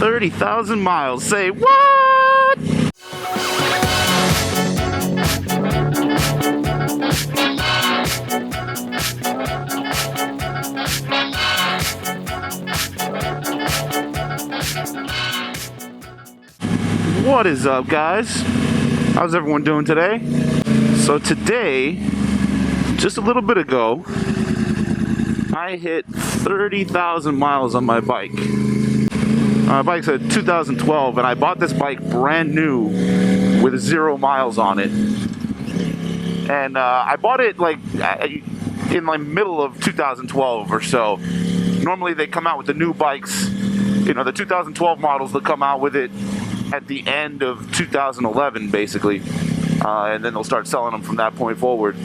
30,000 miles. Say what? What is up, guys? How's everyone doing today? So today, just a little bit ago, I hit 30,000 miles on my bike. My bike's a 2012, and I bought this bike brand new with 0 miles on it. And I bought it like in the middle of 2012 or so. Normally they come out with the new bikes, you know, the 2012 models that come out with it at the end of 2011, basically. And then they'll start selling them from that point forward.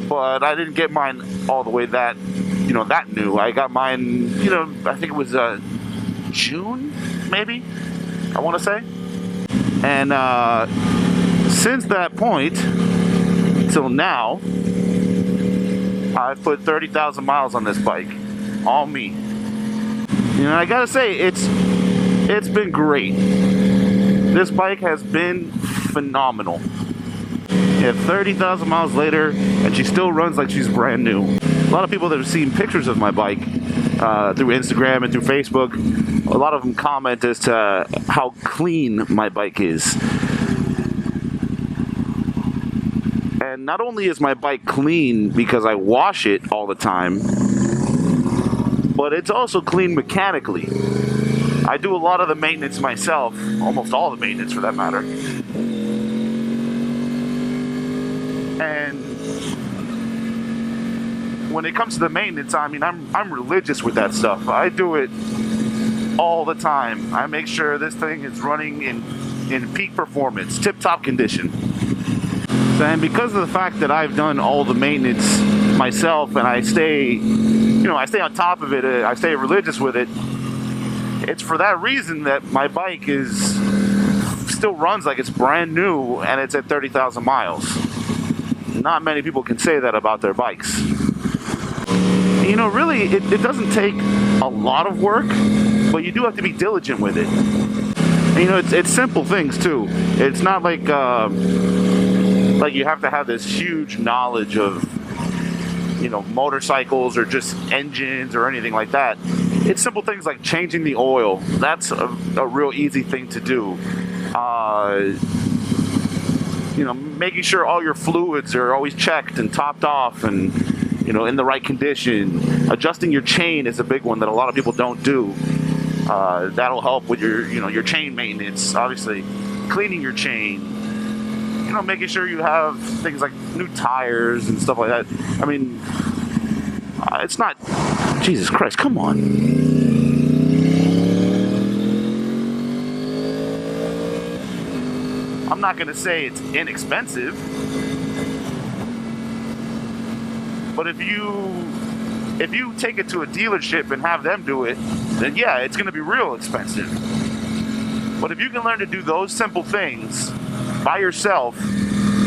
But I didn't get mine all the way that new. I got mine, I think it was June, maybe, I want to say. And since that point till now, I've put 30,000 miles on this bike, all me. I gotta say, it's been great. This bike has been phenomenal. 30,000 miles later, and she still runs like she's brand new. A lot of people that have seen pictures of my bike through Instagram and through Facebook, a lot of them comment as to how clean my bike is. And not only is my bike clean because I wash it all the time, but it's also clean mechanically. I do a lot of the maintenance myself, almost all the maintenance for that matter. And when it comes to the maintenance, I mean, I'm religious with that stuff. I do it all the time. I make sure this thing is running in peak performance, tip-top condition. And because of the fact that I've done all the maintenance myself and I stay on top of it, I stay religious with it, it's for that reason that my bike still runs like it's brand new and it's at 30,000 miles. Not many people can say that about their bikes. Really, it doesn't take a lot of work, but you do have to be diligent with it. And, it's simple things too. It's not like you have to have this huge knowledge of, motorcycles or just engines or anything like that. It's simple things like changing the oil. That's a real easy thing to do. Making sure all your fluids are always checked and topped off and, in the right condition. Adjusting your chain is a big one that a lot of people don't do. That'll help with your chain maintenance. Obviously, cleaning your chain. Making sure you have things like new tires and stuff like that. I mean, it's not... Jesus Christ, come on. I'm not going to say it's inexpensive, but if you take it to a dealership and have them do it, then yeah, it's going to be real expensive. But if you can learn to do those simple things by yourself,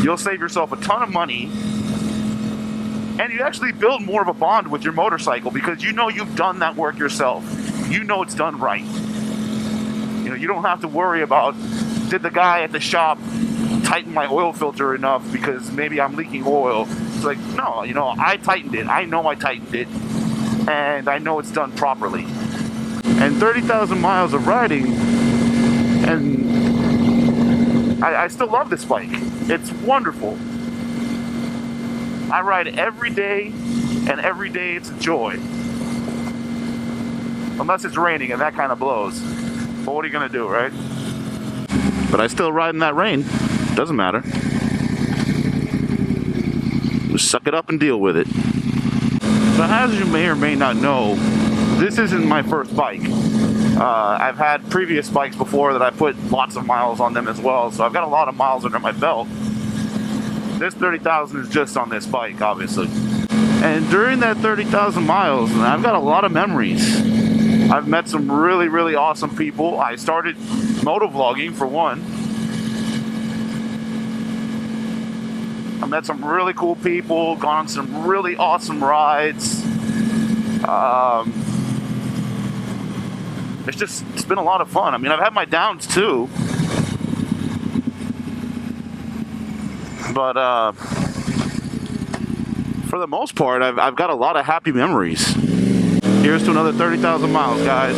you'll save yourself a ton of money, and you actually build more of a bond with your motorcycle because you've done that work yourself. It's done right. You don't have to worry about, did the guy at the shop tighten my oil filter enough because maybe I'm leaking oil? It's like, no, I tightened it. I know I tightened it, and I know it's done properly. And 30,000 miles of riding, and I still love this bike. It's wonderful. I ride every day, and every day it's a joy. Unless it's raining, and that kind of blows. But what are you going to do, right? But I still ride in that rain. Doesn't matter. Just suck it up and deal with it. So as you may or may not know, this isn't my first bike. I've had previous bikes before that I put lots of miles on them as well, so I've got a lot of miles under my belt. This 30,000 is just on this bike, obviously. And during that 30,000 miles, I've got a lot of memories. I've met some really, really awesome people. I started motovlogging for one. I met some really cool people, gone on some really awesome rides. it's been a lot of fun. I mean, I've had my downs too, but for the most part, I've got a lot of happy memories. Here's to another 30,000 miles, guys.